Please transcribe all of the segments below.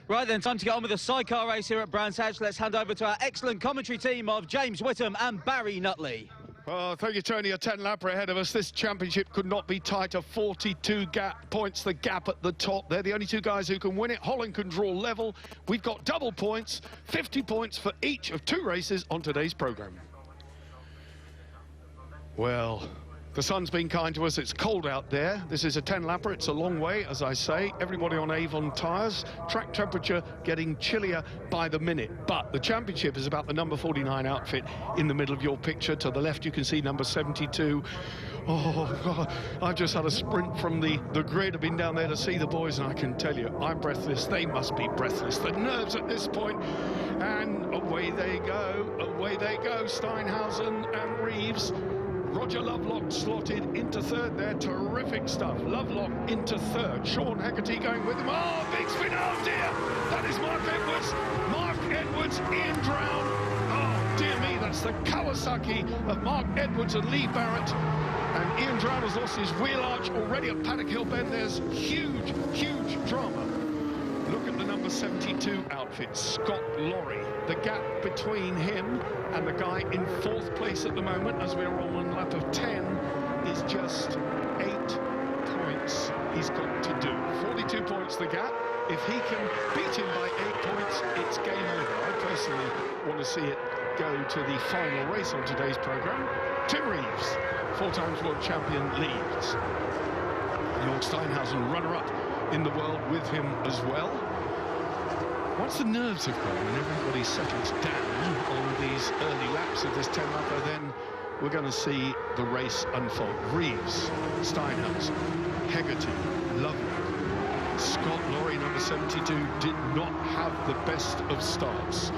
Right then, time to get on with the sidecar race here at Brands Hatch. Let's hand over to our excellent commentary team of James Whittam and Barry Nutley. Well, thank you, Tony. A 10-lapper ahead of us. This championship could not be tighter. 42 points, the gap at the top. They're the only two guys who can win it. Holland can draw level. We've got double points, 50 points for each of two races on today's programme. Well, the sun's been kind to us. It's cold out there. This is a 10-lapper. It's a long way, as I say. Everybody on Avon tyres. Track temperature getting chillier by the minute. But the championship is about the number 49 outfit in the middle of your picture. To the left, you can see number 72. Oh, God. I've just had a sprint from the grid. I've been down there to see the boys, and I can tell you, I'm breathless. They must be breathless. The nerves at this point. And away they go. Away they go. Steinhausen and Reeves. Roger Lovelock slotted into third there. Terrific stuff. Lovelock into third. Sean Hegarty going with him. Oh, big spin. Oh, dear. That is Mark Edwards. Mark Edwards, Ian Drown. Oh, dear me. That's the Kawasaki of Mark Edwards and Lee Barrett. And Ian Drown has lost his wheel arch already at Paddock Hill Bend. There's huge, huge drama. Look at the number 72 outfit, Scott Lorry. The gap between him and the guy in fourth place at the moment, as we're on one lap of 10, is just 8 points he's got to do. 42 points the gap. If he can beat him by 8 points, it's game over. I personally want to see it go to the final race on today's programme. Tim Reeves, 4 times world champion, leads. Jörg Steinhausen, runner-up in the world with him as well. Once the nerves have gone and everybody settles down on these early laps of this 10-lapper, then we're going to see the race unfold. Reeves, Steinhausen, Hegarty, Lovelock, Scott Lorry, number 72, did not have the best of starts.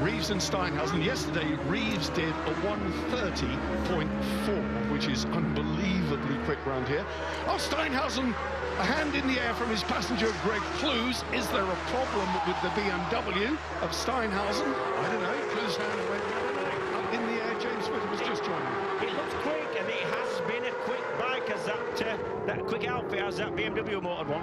Reeves and Steinhausen. Yesterday, Reeves did a 1:30.4, which is unbelievably quick round here. Oh, Steinhausen, a hand in the air from his passenger, Greg Clues. Is there a problem with the BMW of Steinhausen? I don't know. Clues' hand went up in the air. James Whittam was just joining. It looks quick, and it has been a quick bike, as that quick outfit as that BMW motored one.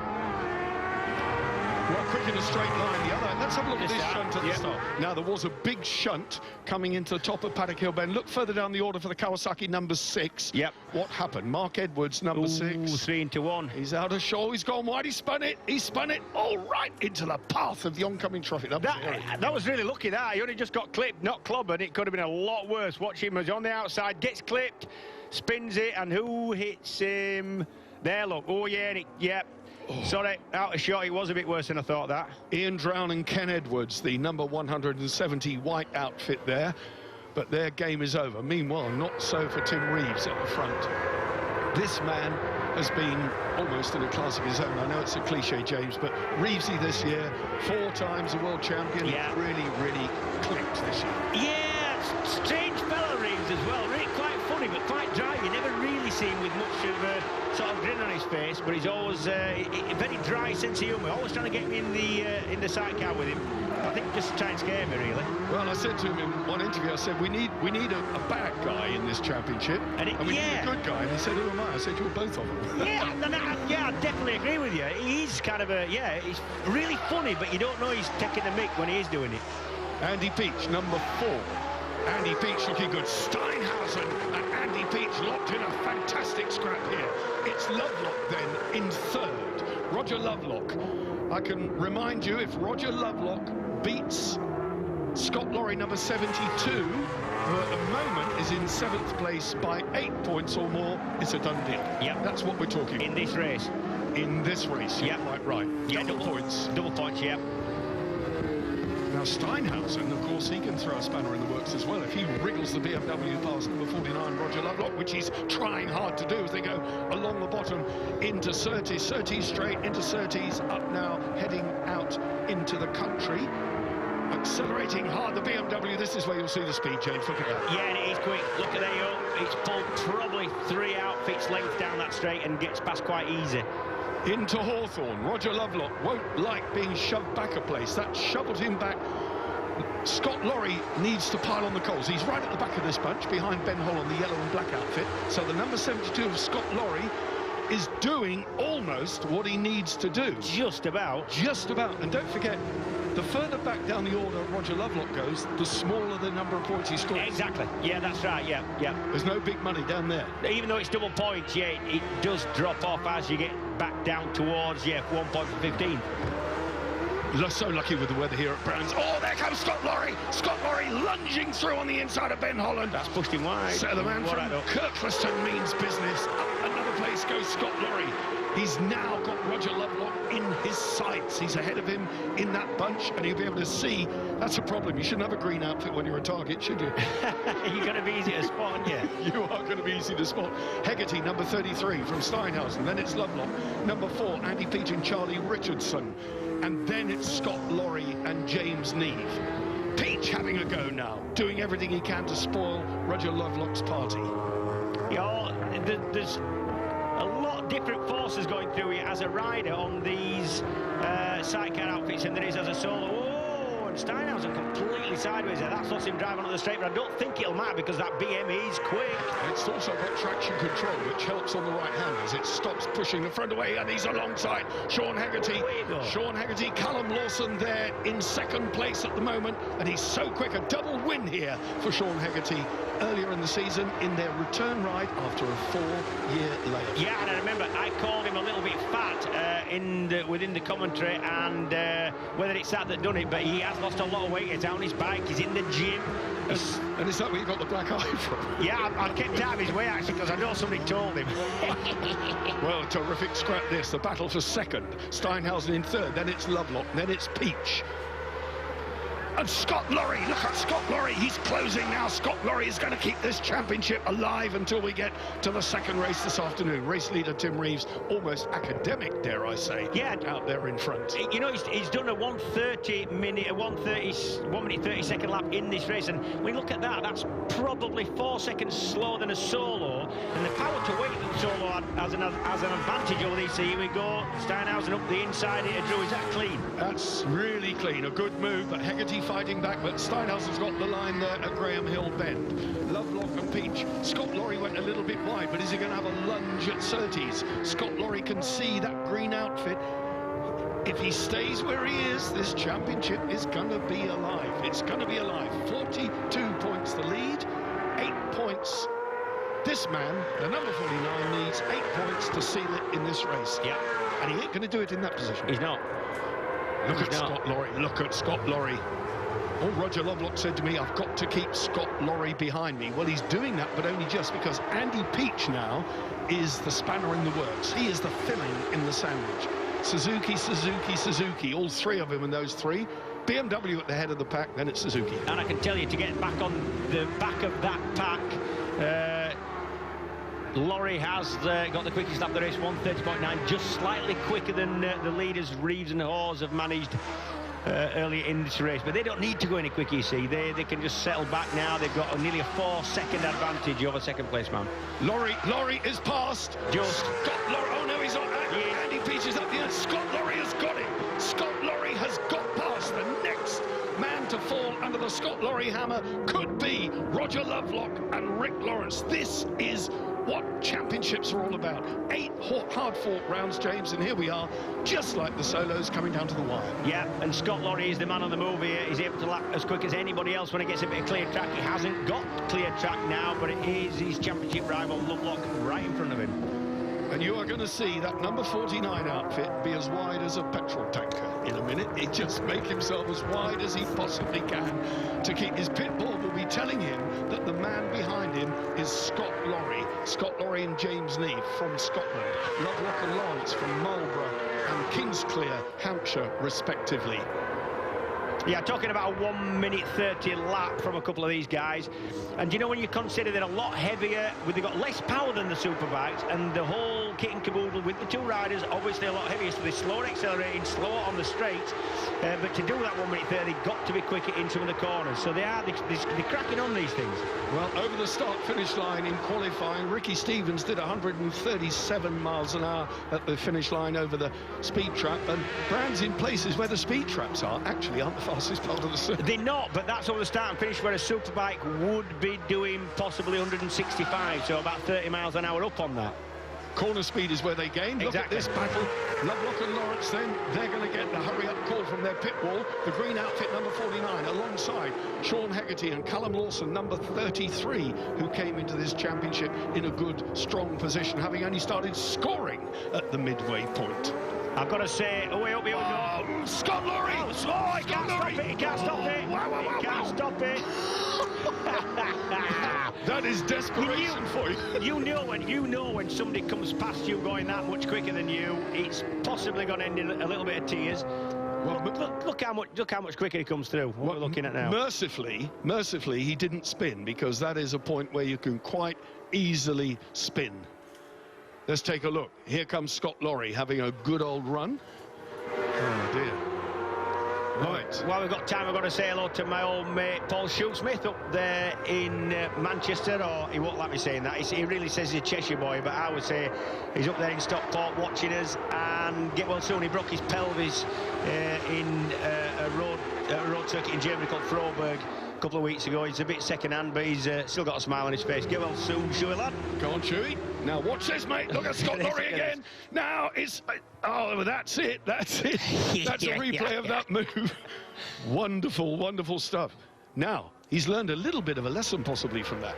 Well, quick in a straight line, the other. Let's have a look at this shunt at the start. Now, there was a big shunt coming into the top of Paddock Hill Bend. Look further down the order for the Kawasaki number 6. Yep. What happened? Mark Edwards, number 6. 3 into 1. He's out of show. He's gone wide. He spun it. He spun it all right into the path of the oncoming traffic. That was really lucky, that. He only just got clipped, not clobbered. It could have been a lot worse. Watch him as on the outside, gets clipped, spins it, and who hits him? There, look. Oh, yeah, yeah. Oh. Sorry, out of shot. It was a bit worse than I thought, that. Ian Drown and Ken Edwards, the number 170 white outfit there. But their game is over. Meanwhile, not so for Tim Reeves at the front. This man has been almost in a class of his own. I know it's a cliche, James, but Reevesy this year, 4 times a world champion. Yeah. Really, really clicked this year. Yeah, strange fella, Reeves, as well. Really quite funny, but quite dry. You never really see him with much of a sort of grin on his face, but he's always a very dry sense of humour. Always trying to get me in the sidecar with him. I think just to try and scare me, really. Well, I said to him in one interview, I said, we need a bad guy in this championship, and we need a good guy. And he said, who am I? I said, you're both of them. Yeah, I definitely agree with you. He's kind of he's really funny, but you don't know he's taking the mick when he is doing it. Andy Peach, number 4. Andy Peach looking good. Steinhausen and Andy Peach locked in a fantastic scrap here. It's Lovelock then in third. Roger Lovelock. I can remind you, if Roger Lovelock beats Scott Lorry, number 72, who at the moment is in 7th place by 8 points or more, it's a done deal. Yep. That's what we're talking in this race. In this race, you're quite right. Yeah, double points. Double points, yeah. Now, Steinhausen, of course, he can throw a spanner in the works as well. If he wriggles the BMW past number 49, Roger Lovelock, which he's trying hard to do as they go along the bottom into Surtees. Surtees straight into Surtees, up now, heading out into the country. Accelerating hard, the BMW. This is where you'll see the speed, James. Look at that. Yeah, and it is quick. Look at that. It's pulled probably 3 outfits length down that straight and gets past quite easy. Into Hawthorne. Roger Lovelock won't like being shoved back a place. That shoveled him back. Scott Lorry needs to pile on the coals. He's right at the back of this bunch, behind Ben Hall on the yellow and black outfit. So the number 72 of Scott Lorry is doing almost what he needs to do. Just about. Just about. And don't forget, the further back down the order Roger Lovelock goes, the smaller the number of points he scores. Exactly. Yeah, that's right. Yeah. There's no big money down there. Even though it's double points, yeah, it does drop off as you get back down towards, 1 point for 15. So lucky with the weather here at Brands. Oh, there comes Scott Lorry. Scott Lorry lunging through on the inside of Ben Holland. That's pushed him wide. So the man from Kirkliston means business. Up another place goes Scott Lorry. He's now got Roger Lovelock in his sights. He's ahead of him in that bunch, and he'll be able to see. That's a problem. You shouldn't have a green outfit when you're a target, should you? You're going to be easy to spot, aren't you? You are going to be easy to spot. Hegarty, number 33 from Steinhausen. Then it's Lovelock. Number 4, Andy Peach and Charlie Richardson. And then it's Scott Lorry and James Neve. Peach having a go now, doing everything he can to spoil Roger Lovelock's party. Yeah, there's a lot of different forces going through it as a rider on these sidecar outfits than there is as a solo. Oh, and Steinhausen completely sideways there. That's lost him driving on the straight, but I don't think it'll matter because that BM is quick. It's also got traction control, which helps on the right hand as it stops pushing the front away, and he's alongside Sean Hegarty. Sean Hegarty, Callum Lawson there in second place at the moment, and he's so quick. A double win here for Sean Hegarty earlier in the season in their return ride after a 4-year layoff. Yeah, and I remember I called him a little bit fat within the commentary, and whether it's that done it, but he has lost a lot of weight. He's on his bike, he's in the gym. And is that where you got the black eye from? Yeah, I kept out of his way actually because I know somebody told him. Well, terrific scrap this. The battle for second. Steinhausen in third, then it's Lovelock, then it's Peach. And Scott Lorry, look at Scott Lorry, he's closing now. Scott Lorry is going to keep this championship alive until we get to the second race this afternoon. Race leader Tim Reeves, almost academic, dare I say, out there in front. You know, he's done a 1 minute 30 second lap in this race, and when you look at that, that's probably 4 seconds slower than a solo, and the power to weight that solo has an advantage over these. So here we go, Steinhausen up the inside here, Drew, is that clean? That's really clean, a good move, but Hegarty fighting back, but Steinhausen's got the line there at Graham Hill Bend. Lovelock and Peach. Scott Lorry went a little bit wide, but is he going to have a lunge at Surtees? Scott Lorry can see that green outfit. If he stays where he is, this championship is going to be alive. It's going to be alive. 42 points the lead, 8 points. This man, the number 49, needs 8 points to seal it in this race. Yeah. And he ain't going to do it in that position. He's not. Look at Scott Lorry. Look at Scott Lorry. Oh, Roger Lovelock said to me, I've got to keep Scott Lorry behind me. Well, he's doing that, but only just because Andy Peach now is the spanner in the works. He is the filling in the sandwich. Suzuki, Suzuki, Suzuki, all three of them in those three. BMW at the head of the pack, then it's Suzuki. And I can tell you, to get back on the back of that pack, Lorry has got the quickest lap of the race, 1:30.9, just slightly quicker than the leaders Reeves and Hawes have managed earlier in this race, but they don't need to go any quicker, you see. They can just settle back now. They've got nearly a 4-second advantage over second place man. Lorry is past. Just Scott Lorry, oh no, he's on. Andy Peach is up the end. Scott Lorry has got him. Scott Lorry has got past. The next man to fall under the Scott Lorry hammer could be Roger Lovelock and Rick Lawrence. This is what championships are all about. 8 hard-fought rounds, James, and here we are, just like the solos coming down to the wire. Yeah, and Scott Lorry is the man on the move here. He's able to lap as quick as anybody else when he gets a bit of clear track. He hasn't got clear track now, but it is his championship rival, Lovelock, right in front of him. And you are going to see that number 49 outfit be as wide as a petrol tanker in a minute. He'll just make himself as wide as he possibly can to keep his pit bull will be telling him that the man behind him is Scott Lorry. Scott Lorry and James Neve from Scotland. Lovelock and Lawrence from Marlborough and Kingsclear, Hampshire, respectively. Yeah, talking about a 1 minute 30 lap from a couple of these guys. And you know, when you consider they're a lot heavier, they've got less power than the superbikes, and the whole kit and caboodle with the two riders, obviously a lot heavier, so they're slower accelerating, slower on the straights. But to do that 1 minute 30, they've got to be quicker in some of the corners. So they're cracking on these things. Well, over the start-finish line in qualifying, Ricky Stevens did 137 miles an hour at the finish line over the speed trap, and Brands in places where the speed traps are actually aren't the fastest part of the circuit. They're not, but that's over the start and finish where a superbike would be doing possibly 165, so about 30 miles an hour up on that. Corner speed is where they gain. Look at this battle. Lovelock and Lawrence then, they're going to get the hurry-up call from their pit wall. The green outfit, number 49, alongside Sean Hegarty and Callum Lawson, number 33, who came into this championship in a good, strong position, having only started scoring at the midway point. I've got to say, away up here we go. Scott Lorry! Oh, he can't stop it, he can't stop it. He can't stop it. That is desperation for you. You know when somebody comes past you going that much quicker than you, it's possibly going to end in a little bit of tears. Well, look how much quicker he comes through. What we're looking at now. Mercifully, he didn't spin, because that is a point where you can quite easily spin. Let's take a look. Here comes Scott Lorry having a good old run. Oh dear. Right. While we've got time, I've got to say hello to my old mate Paul Shoesmith up there in Manchester, or he won't like me saying that. He really says he's a Cheshire boy, but I would say he's up there in Stockport watching us, and get well soon. He broke his pelvis in a road circuit in Germany called Froberg a couple of weeks ago. He's a bit second-hand, but he's still got a smile on his face. Get well soon, Shuey lad. Go on, Shuey. Now watch this, mate. Look at Scott Lorry again. Now it's... Oh, that's it. That's it. That's a replay of that move. Wonderful, wonderful stuff. Now, he's learned a little bit of a lesson possibly from that.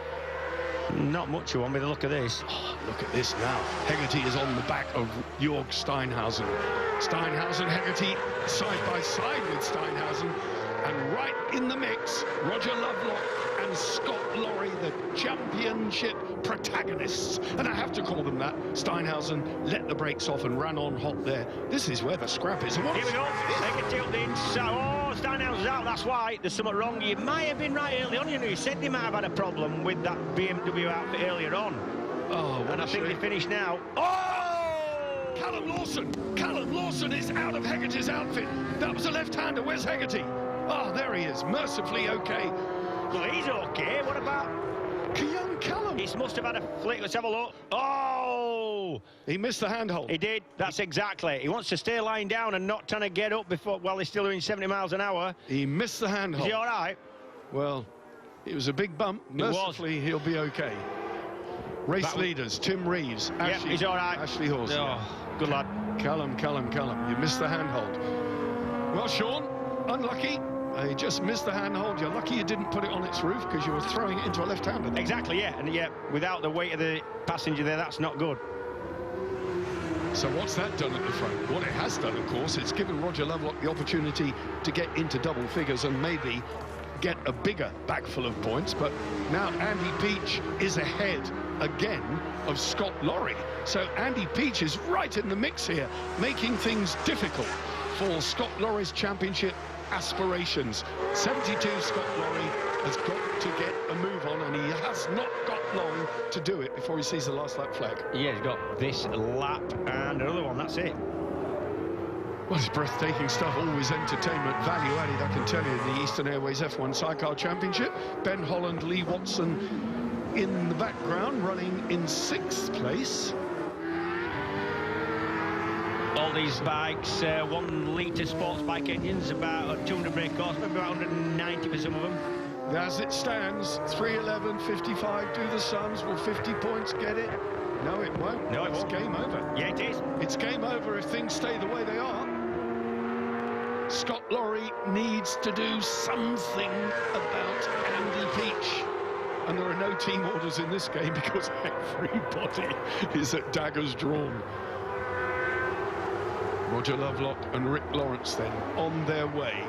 Not much of one with a look at this. Oh, look at this now. Hegarty is on the back of Jörg Steinhausen. Steinhausen, Hegarty, side by side with Steinhausen. And right in the mix, Roger Lovelock and Scott Lorry, the championship protagonists. And I have to call them that. Steinhausen let the brakes off and ran on hot there. This is where the scrap is. Here we go. Hegarty up the inside. Oh, Steinhausen's out. That's why. There's something wrong. You might have been right early on. You know, he said he might have had a problem with that BMW outfit earlier on. Oh, and I think they finished now. Oh! Callum Lawson. Callum Lawson is out of Hegarty's outfit. That was a left-hander. Where's Hegarty? Oh, there he is, mercifully okay. Well, he's okay. What about young Callum? He must have had a flick. Let's have a look. Oh! He missed the handhold. He did. That's exactly. He wants to stay lying down and not trying to get up while he's still doing 70 miles an hour. He missed the handhold. Is he all right? Well, it was a big bump. Mercifully, he'll be okay. Race leaders, Tim Reeves, Ashley, he's all right. Ashley Horse. Oh, good lad. Callum. You missed the handhold. Well, Sean, unlucky. You just missed the handhold. You're lucky you didn't put it on its roof, because you were throwing it into a left-hander. Exactly, yeah. And yeah, without the weight of the passenger there, that's not good. So what's that done at the front? What it has done, of course, it's given Roger Lovelock the opportunity to get into double figures and maybe get a bigger bag full of points. But now Andy Peach is ahead again of Scott Lorry. So Andy Peach is right in the mix here, making things difficult for Scott Lorry's championship aspirations. 72 Scott Lorry has got to get a move on, and he has not got long to do it before he sees the last lap flag. Yeah, he's got this lap and another one, that's it. Well, it's breathtaking stuff, always entertainment value added, I can tell you. The Eastern Airways F1 Sidecar Championship. Ben Holland, Lee Watson in the background, running in 6th place. All these bikes, 1 litre sports bike engines, about 200 brake horse, maybe about 190 for some of them. As it stands, 3:11, 55, do the sums. Will 50 points get it? No, it won't. No, it won't. It's game over. Yeah, it is. It's game over if things stay the way they are. Scott Lorry needs to do something about Andy Peach. And there are no team orders in this game, because everybody is at daggers drawn. Roger Lovelock and Rick Lawrence then on their way.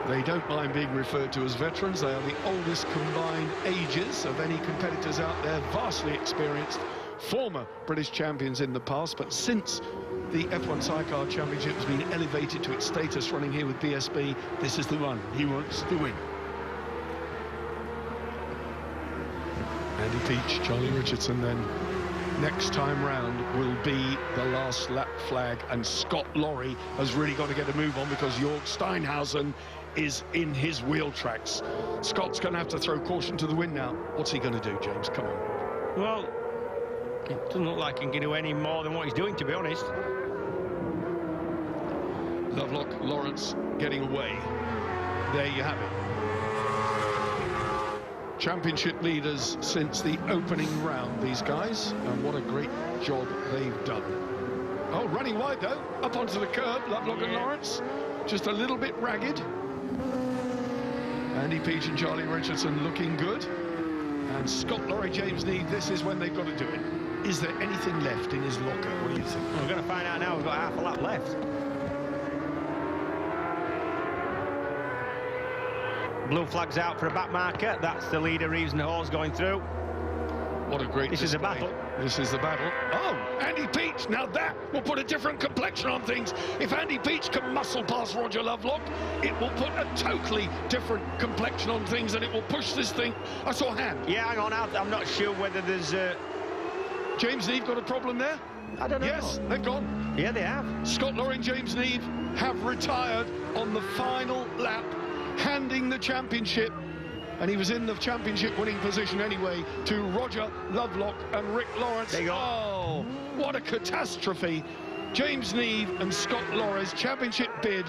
They don't mind being referred to as veterans. They are the oldest combined ages of any competitors out there, vastly experienced, former British champions in the past, but since the F1 Sidecar Championship has been elevated to its status running here with BSB, this is the one he wants to win. Andy Peach, Charlie Richardson then. Next time round will be the last lap flag, and Scott Lorry has really got to get a move on, because Jörg Steinhausen is in his wheel tracks. Scott's going to have to throw caution to the wind now. What's he going to do, James? Come on. Well, it doesn't look like he can do any more than what he's doing, to be honest. Lovelock, Lawrence getting away. There you have it. Championship leaders since the opening round, these guys, and what a great job they've done. Oh, running wide though, up onto the curb, Lovelock and Lawrence, just a little bit ragged. Andy Peach and Charlie Richardson looking good. And Scott Lorry, James Neave, this is when they've got to do it. Is there anything left in his locker? What do you think? Well, we're going to find out now. We've got half a lap left. Blue flag's out for a back marker. That's the leader, Reeves and Hall's going through. What a great display. This is a battle. This is the battle. Oh, Andy Peach. Now that will put a different complexion on things. If Andy Peach can muscle past Roger Lovelock, it will put a totally different complexion on things, and it will push this thing. I saw a hand. Yeah, hang on. I'm not sure whether there's... James Neave got a problem there? I don't know. Yes, they've gone. Yeah, they have. Scott Lorry and James Neave have retired on the final lap, handing the championship, and he was in the championship winning position anyway, to Roger Lovelock and Rick Lawrence. There you go. Oh, what a catastrophe. James Neave and Scott Lorry's championship bid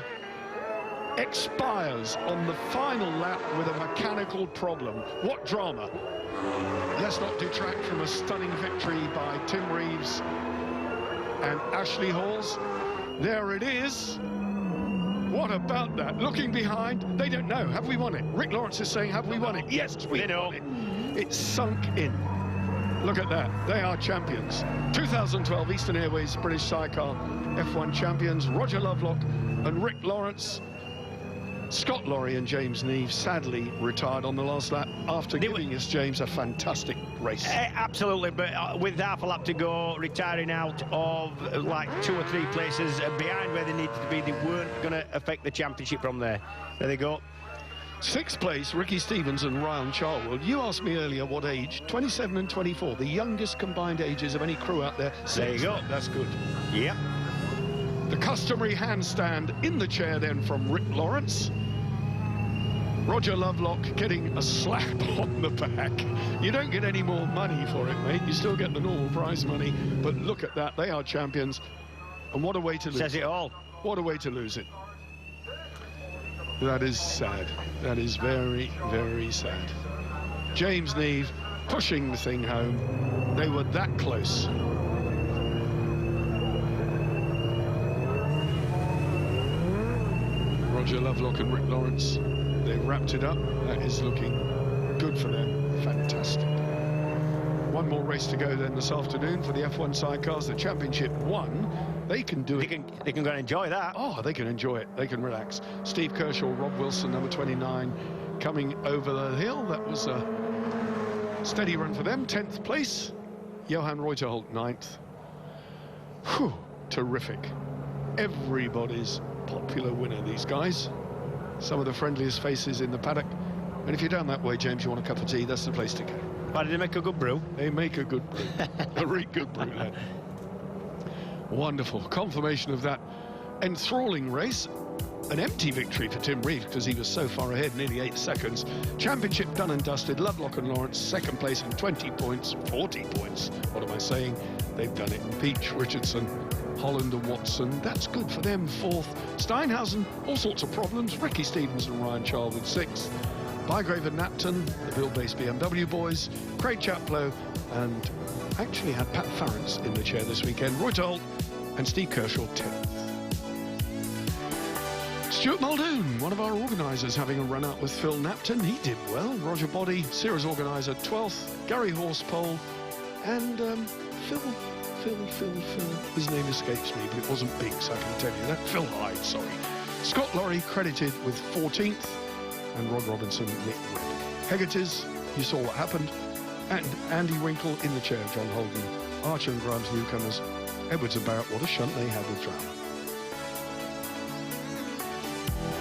expires on the final lap with a mechanical problem. What drama. Let's not detract from a stunning victory by Tim Reeves and Ashley Halls. There it is. What about that? Looking behind, they don't know. Have we won it? Rick Lawrence is saying, have we won it? Yes, we know it. It's sunk in. Look at that. They are champions. 2012 Eastern Airways British Sidecar F1 champions, Roger Lovelock and Rick Lawrence. Scott Lorry and James Neave sadly retired on the last lap after giving us, James, a fantastic race. Absolutely, but with half a lap to go, retiring out of like 2 or 3 places behind where they needed to be, they weren't going to affect the championship from there. There they go. 6th place, Ricky Stevens and Ryan Charlwood. You asked me earlier what age, 27 and 24, the youngest combined ages of any crew out there. There you go. That's good. Yep. The customary handstand in the chair then from Rick Lawrence. Roger Lovelock getting a slap on the back. You don't get any more money for it, mate. You still get the normal prize money. But look at that. They are champions. And what a way to lose it. Says it all. What a way to lose it. That is sad. That is very, very sad. James Neave pushing the thing home. They were that close. Roger Lovelock and Rick Lawrence, they wrapped it up. That is looking good for them. Fantastic. One more race to go then this afternoon for the F1 Sidecars. The championship won. They can do it. They can go and enjoy that. Oh, they can enjoy it. They can relax. Steve Kershaw, Rob Wilson, number 29, coming over the hill. That was a steady run for them. 10th place. Johan Reuterholt, 9th. Whew, terrific. Everybody's popular winner, these guys. Some of the friendliest faces in the paddock. And if you're down that way, James, you want a cup of tea, that's the place to go. Why did they make a good brew? They make a good brew. A really good brew, then. Wonderful confirmation of that enthralling race. An empty victory for Tim Reeves because he was so far ahead, nearly 8 seconds. Championship done and dusted. Lovelock and Lawrence, 2nd place and 20 points, 40 points. What am I saying? They've done it. Peach, Richardson, Holland and Watson. That's good for them. 4th. Steinhausen, all sorts of problems. Ricky Stevens and Ryan Charlwood, 6th. Bygrave and Napton, the Bill-based BMW boys. Craig Chaplow, and actually had Pat Farrance in the chair this weekend. Roy Holt and Steve Kershaw, 10th. Stuart Muldoon, one of our organisers, having a run out with Phil Napton. He did well. Roger Body, series organiser, 12th. Gary Horsepole, and Phil. His name escapes me, but it wasn't big, so I can tell you that. Phil Hyde, sorry. Scott Lorry credited with 14th, and Rod Robinson, Nick Webb. Hegarty's, you saw what happened. And Andy Winkle in the chair, John Holden. Archer and Grimes newcomers. Edwards and Barrett, what a shunt they had with drama.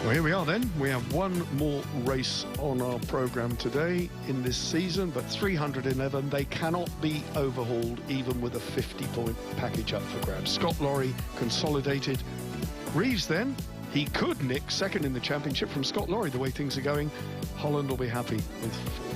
Well, here we are then. We have one more race on our programme today in this season, but 311, they cannot be overhauled even with a 50-point package up for grabs. Scott Lorry consolidated. Reeves then, he could nick 2nd in the championship from Scott Lorry the way things are going. Holland will be happy with 4th.